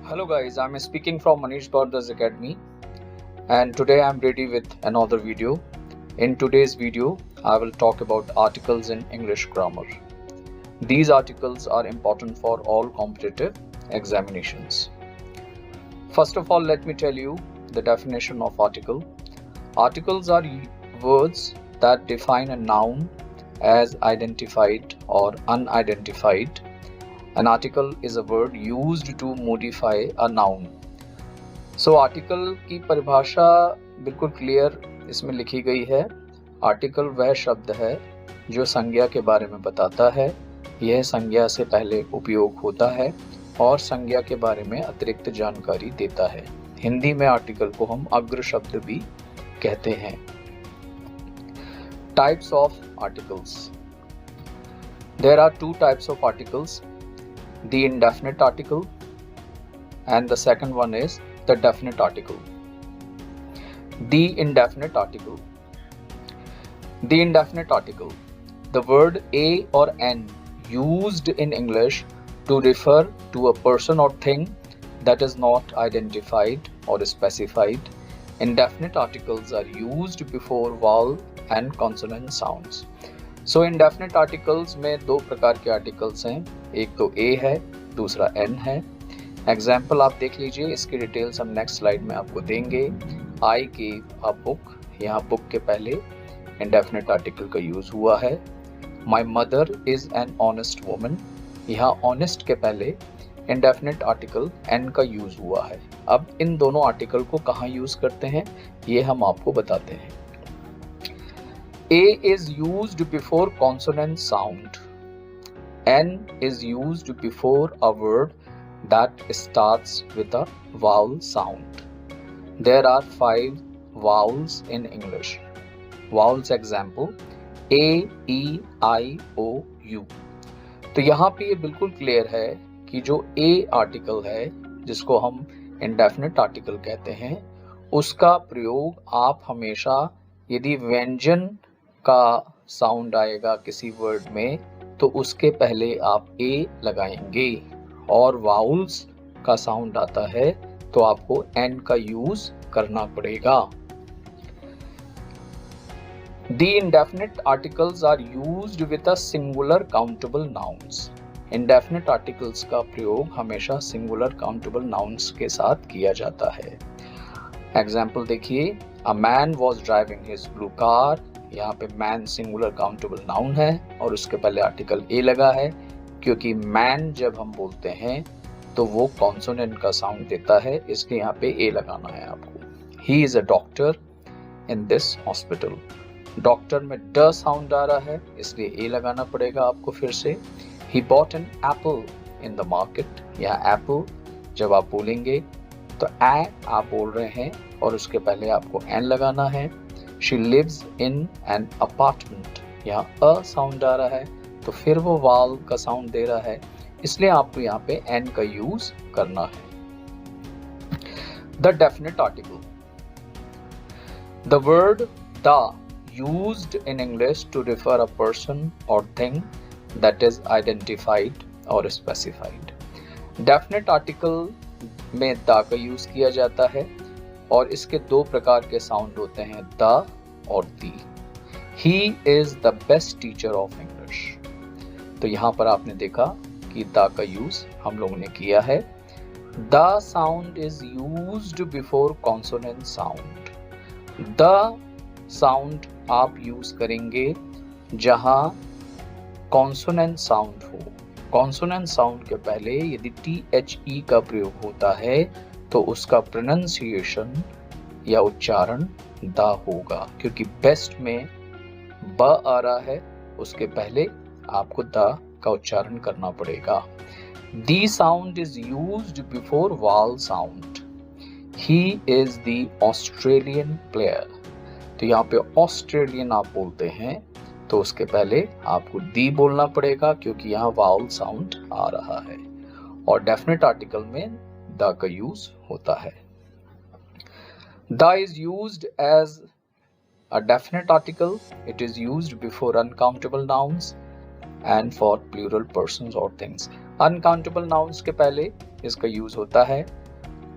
Hello guys, I'm speaking from Manish Bhardas Academy and today I'm ready with another video. In today's video, I will talk about articles in English grammar. These articles are important for all competitive examinations. First of all, let me tell you the definition of article. Articles are words that define a noun as identified or unidentified. An article is a word used to modify a noun. So article की परिभाषा बिल्कुल clear इसमें लिखी गई है। Article वह शब्द है जो संज्ञा के बारे में बताता है। यह संज्ञा से पहले उपयोग होता है और संज्ञा के बारे में अतिरिक्त जानकारी देता है। हिंदी में आर्टिकल को हम अग्र शब्द भी कहते हैं। Types of articles. There are two types of articles, the indefinite article and the second one is the definite article. The indefinite article. The indefinite article. The word a or an used in English to refer to a person or thing that is not identified or specified. Indefinite articles are used before vowel and consonant sounds. So indefinite articles में दो प्रकार के articles हैं, एक तो a है, दूसरा n है। एग्जाम्पल आप देख लीजिए, इसकी डिटेल्स हम नेक्स्ट स्लाइड में आपको देंगे। आई गिव अ बुक, यहाँ बुक के पहले इंडेफिनिट आर्टिकल का यूज हुआ है। My mother is an honest woman, यहाँ ऑनेस्ट के पहले इंडेफिनिट आर्टिकल एन का यूज हुआ है। अब इन दोनों आर्टिकल को कहाँ यूज करते हैं ये हम आपको बताते हैं। A is used before consonant sound, an is used before a word that starts with a vowel sound. There are 5 vowels in English. Vowels example A, E, I, O, U. तो यहाँ पे ये बिल्कुल क्लियर है कि जो A article है जिसको हम इंडेफिनिट आर्टिकल कहते हैं, उसका प्रयोग आप हमेशा यदि व्यंजन का साउंड आएगा किसी वर्ड में तो उसके पहले आप A लगाएंगे, और वाउल्स का साउंड आता है तो आपको एन का यूज करना पड़ेगा। The indefinite articles are used with a singular countable nouns. Indefinite articles का प्रयोग हमेशा सिंगुलर काउंटेबल नाउन्स के साथ किया जाता है। एग्जाम्पल देखिए, a man was driving his blue car, यहाँ पे मैन सिंगुलर काउंटेबल नाउन है और उसके पहले आर्टिकल ए लगा है, क्योंकि मैन जब हम बोलते हैं तो वो कॉन्सोनेंट का साउंड देता है, इसलिए यहाँ पे ए लगाना है आपको। He is a doctor in this hospital, doctor में ड साउंड आ रहा है इसलिए ए लगाना पड़ेगा आपको फिर से। He bought an apple in the market, यहाँ एप्पल जब आप बोलेंगे तो ए आप बोल रहे हैं और उसके पहले आपको एन लगाना है। She lives in an apartment, यहाँ अ साउंड आ रहा है तो फिर वो वाल का साउंड दे रहा है, इसलिए आपको यहाँ पे एन का यूज करना है। The definite article. The word the used in English to refer a person or thing that is identified or specified. Definite article में द का यूज किया जाता है और इसके दो प्रकार के साउंड होते हैं, द और the. He is the best teacher of English, तो यहाँ पर आपने देखा कि द का यूज हम लोगों ने किया है। The sound is used before consonant sound. The sound आप यूज करेंगे जहां कॉन्सोनेंट साउंड हो। कॉन्सोनेंट साउंड के पहले यदि THE का प्रयोग होता है तो उसका प्रोनाउंसिएशन या उच्चारण द होगा, क्योंकि बेस्ट में ब आ रहा है उसके पहले आपको द का उच्चारण करना पड़ेगा। The sound is used before vowel sound. He is the Australian player, तो यहाँ पे ऑस्ट्रेलियन आप बोलते हैं तो उसके पहले आपको दी बोलना पड़ेगा क्योंकि यहाँ वाउल साउंड आ रहा है, और डेफिनेट आर्टिकल में द का यूज होता है। The is used as a definite article. It is used before uncountable nouns. And for plural persons और थिंग्स। अनकाउंटेबल नाउन्स के पहले इसका यूज होता है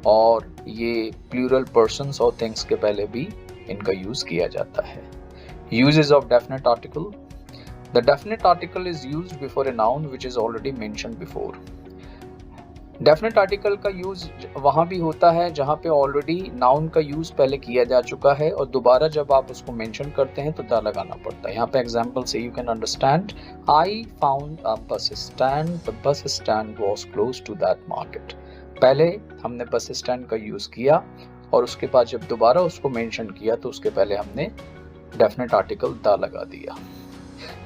और ये प्लूरल पर्सन्स और थिंग्स के पहले भी इनका यूज किया जाता है। Uses of definite article. The definite article is used before a noun which is already mentioned before. Definite article का यूज वहां भी होता है जहां पे ऑलरेडी नाउन का यूज पहले किया जा चुका है और दोबारा जब आप उसको मेंशन करते हैं तो द लगाना पड़ता है। यहाँ पे एग्जांपल से you can understand, I found a bus stand, the bus stand was close to that market. पहले हमने बस स्टैंड का यूज किया और उसके बाद जब दोबारा उसको मेंशन किया तो उसके पहले हमने डेफिनेट आर्टिकल द लगा दिया।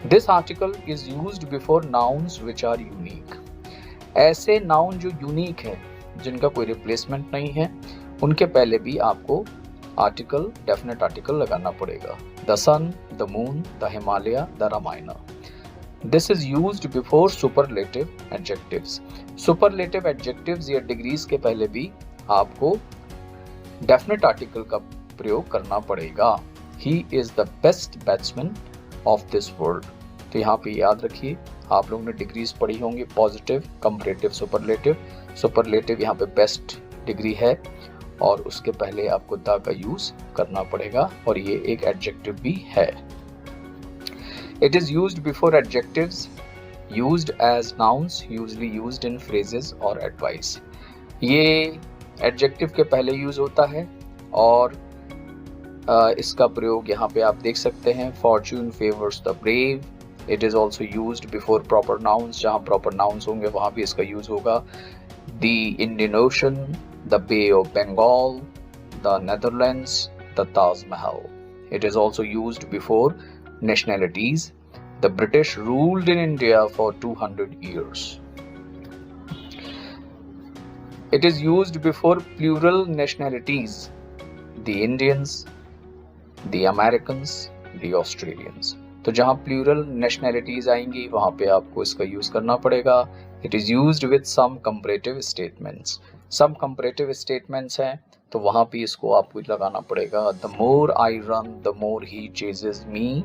This article is used before nouns which are unique. ऐसे नाउन जो यूनिक है, जिनका कोई रिप्लेसमेंट नहीं है, उनके पहले भी आपको आर्टिकल, डेफिनेट आर्टिकल लगाना पड़ेगा। The sun, the moon, the Himalaya, the Ramayan. This is used before superlative adjectives. Superlative adjectives या डिग्रीज के पहले भी आपको डेफिनेट आर्टिकल का प्रयोग करना पड़ेगा। ही is the best batsman of this world. तो यहाँ पे याद रखिए, आप लोगों ने डिग्रीज पढ़ी होंगी, पॉजिटिव, कंपैरेटिव, सुपरलेटिव। सुपरलेटिव यहाँ पे बेस्ट डिग्री है और उसके पहले आपको द का यूज करना पड़ेगा और ये एक एडजेक्टिव भी है। It is used before adjectives used as nouns, usually used in phrases और एडवाइस। ये एडजेक्टिव के पहले यूज होता है और इसका प्रयोग यहाँ पे आप देख सकते हैं। Fortune favours the brave. It is also used before proper nouns, जहाँ प्रॉपर नाउन्स होंगे वहां भी इसका यूज होगा। The Indian Ocean, the Bay of Bengal, the Netherlands, the Taj Mahal. It is also used before nationalities. The British ruled in India for 200 years. It is used before plural nationalities. The Indians, the Americans, the Australians. तो जहाँ plural nationalities आएंगी वहां पे आपको इसका use करना पड़ेगा। It is used with some comparative statements. Some comparative statements हैं तो वहां पे इसको आपको लगाना पड़ेगा। The more I run the more he chases me,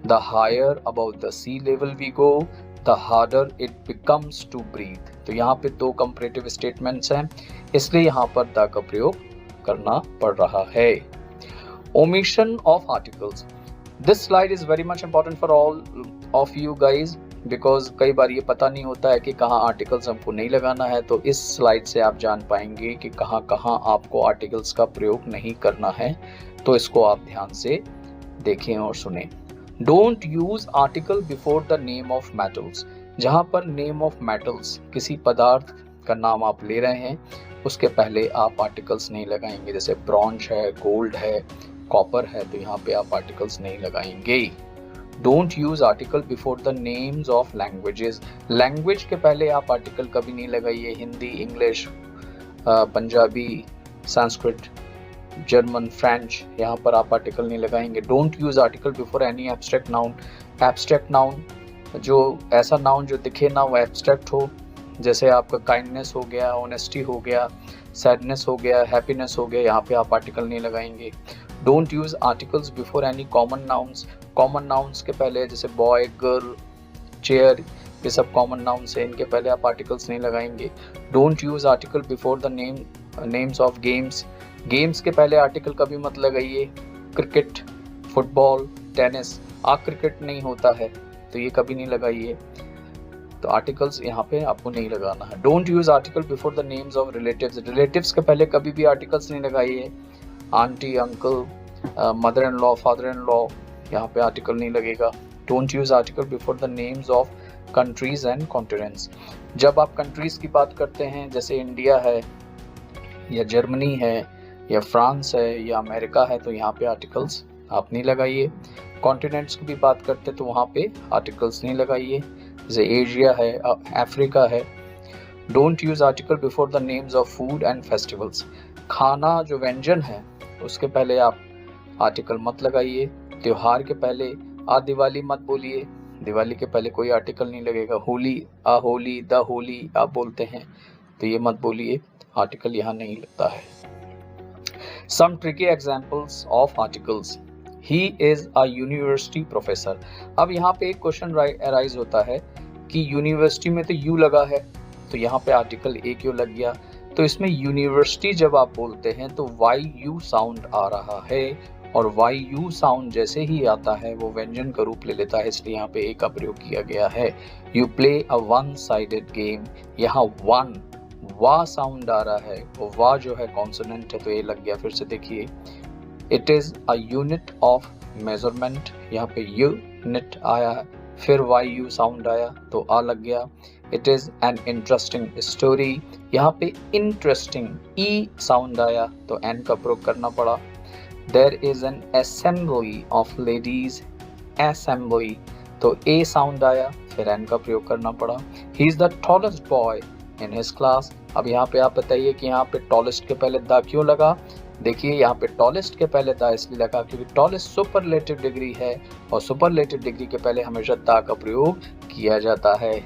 the higher above the sea level we go, the harder it becomes to breathe. तो यहाँ पे दो कंपैरेटिव स्टेटमेंट्स हैं, इसलिए यहाँ पर द का प्रयोग करना पड़ रहा है। Omission of articles. This slide is very much important for all of you guys, because कई बार ये पता नहीं होता है कि कहाँ आर्टिकल्स हमको नहीं लगाना है। तो इस स्लाइड से आप जान पाएंगे कि कहाँ कहाँ आपको आर्टिकल्स का प्रयोग नहीं करना है। तो इसको आप ध्यान से देखें और सुने। Don't use article before the name of metals. जहाँ पर नेम ऑफ मेटल्स, किसी पदार्थ का नाम आप ले रहे हैं, उसके पहले आप आर्टिकल्स नहीं लगाएंगे। जैसे ब्रॉन्ज है, गोल्ड है, कॉपर है, तो यहाँ पे आप आर्टिकल्स नहीं लगाएंगे। Don't use article before the names of languages. Language के पहले आप आर्टिकल कभी नहीं लगाइए। Hindi, English, Punjabi, Sanskrit, German, French, यहाँ पर आप आर्टिकल नहीं लगाएंगे। Don't use article before any abstract noun. Abstract noun, जो ऐसा नाउन जो दिखे ना वो एब्स्ट्रैक्ट हो, जैसे आपका काइंडनेस हो गया, ऑनेस्टी हो गया, सैडनेस हो गया, हैप्पीनेस हो गया, यहाँ पे आप आर्टिकल नहीं लगाएंगे। Don't use articles before any common nouns. Common nouns के पहले, जैसे बॉय, गर्ल, चेयर, ये सब कॉमन नाउन्स है, इनके पहले आप आर्टिकल्स नहीं लगाएंगे। Don't use article before the names of games. Games के पहले आर्टिकल कभी मत लगाइए। क्रिकेट, फुटबॉल, टेनिस, क्रिकेट नहीं होता है तो ये कभी नहीं लगाइए। तो आर्टिकल्स यहाँ पे आपको नहीं लगाना है। Don't use article before the names of relatives. Relatives के पहले कभी भी आर्टिकल्स नहीं लगाइए। Aunty, uncle, mother in law, father in law, यहाँ पे आर्टिकल नहीं लगेगा। Don't use article before the names of countries and continents. जब आप कंट्रीज की बात करते हैं, जैसे इंडिया है या जर्मनी है या फ्रांस है या अमेरिका है, तो यहाँ पे आर्टिकल्स आप नहीं लगाइए। कॉन्टिनेंट्स की भी बात करते हैं तो वहाँ पे आर्टिकल्स नहीं लगाइए। जैसे एशिया है, अफ्रीका है। Don't use article before the names of food and festivals. खाना जो व्यंजन है उसके पहले आप आर्टिकल मत लगाइए। त्योहार के पहले दिवाली मत बोलिए, दिवाली के पहले कोई आर्टिकल नहीं लगेगा। होली, होली, द होली आप बोलते हैं तो ये मत बोलिए, आर्टिकल यहाँ नहीं लगता है। Some tricky examples of articles. He is a university professor. अब यहाँ पे एक क्वेश्चन अराइज होता है कि यूनिवर्सिटी में तो यू लगा है, तो यहाँ पे आर्टिकल ए क्यों लग गया। तो इसमें यूनिवर्सिटी जब आप बोलते हैं तो वाई यू साउंड आ रहा है, और वाई यू साउंड जैसे ही आता है वो व्यंजन का रूप ले लेता है, इसलिए यहाँ पे ए का प्रयोग किया गया है। You play a one sided game, यहाँ वन वा साउंड आ रहा है, वो वा जो है कॉन्सोनेंट है तो ए लग गया। फिर से देखिए, it is a unit of measurement, यहाँ पे यूनिट आया है, फिर वाई यू साउंड आया तो आ लग गया। It is an interesting story, यहाँ पे इंटरेस्टिंग ई साउंड आया तो एन का प्रयोग करना पड़ा। There is an assembly of ladies, assembly तो ए साउंड आया, फिर एन का प्रयोग करना पड़ा। ही is the tallest boy in his class. अब यहाँ पे आप बताइए कि यहाँ पे टॉलेस्ट के पहले द क्यों लगा। देखिए यहाँ पे टॉलेस्ट के पहले द इसलिए लगा क्योंकि टॉलेस्ट सुपरलेटिव डिग्री है, और सुपरलेटिव डिग्री के पहले हमेशा द का प्रयोग किया जाता है।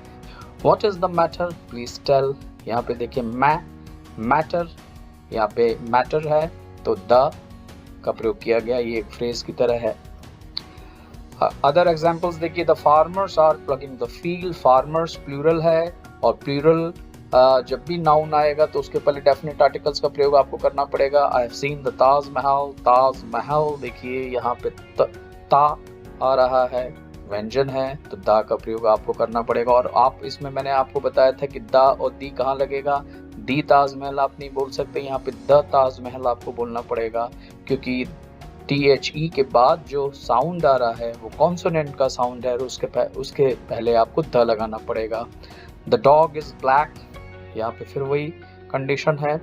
What is the matter please tell, यहाँ पे देखिए मैटर, यहाँ पे मैटर है तो द का प्रयोग किया गया, ये एक फ्रेज की तरह है। अदर एग्जांपल्स देखिए, the farmers are plugging the field, farmers plural है, और प्लूरल जब भी नाउन आएगा तो उसके पहले डेफिनेट आर्टिकल्स का प्रयोग आपको करना पड़ेगा। I have seen the Taj Mahal, Taj Mahal देखिए यहाँ पे ता आ रहा है, व्यंजन है तो दा का प्रयोग आपको करना पड़ेगा। और आप इसमें मैंने आपको बताया था कि दा और दी कहाँ लगेगा, दी ताजमहल आप नहीं बोल सकते, यहाँ पे द ताजमहल आपको बोलना पड़ेगा, क्योंकि THE के बाद जो साउंड आ रहा है वो कॉन्सोनेंट का साउंड है, और उसके पहले आपको द लगाना पड़ेगा। द डॉग इज ब्लैक, यहाँ पे फिर वही कंडीशन है।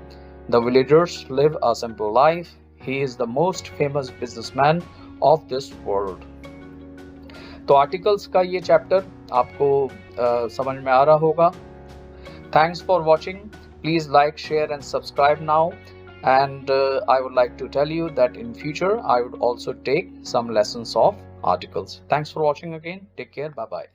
The villagers live a simple life, he is the most famous businessman of this world. तो आर्टिकल्स का ये चैप्टर आपको समझ में आ रहा होगा। Thanks for watching, please like, share and subscribe now, and I would like to tell you that in future I would also take some lessons of articles. Thanks for watching again. Take care. Bye bye.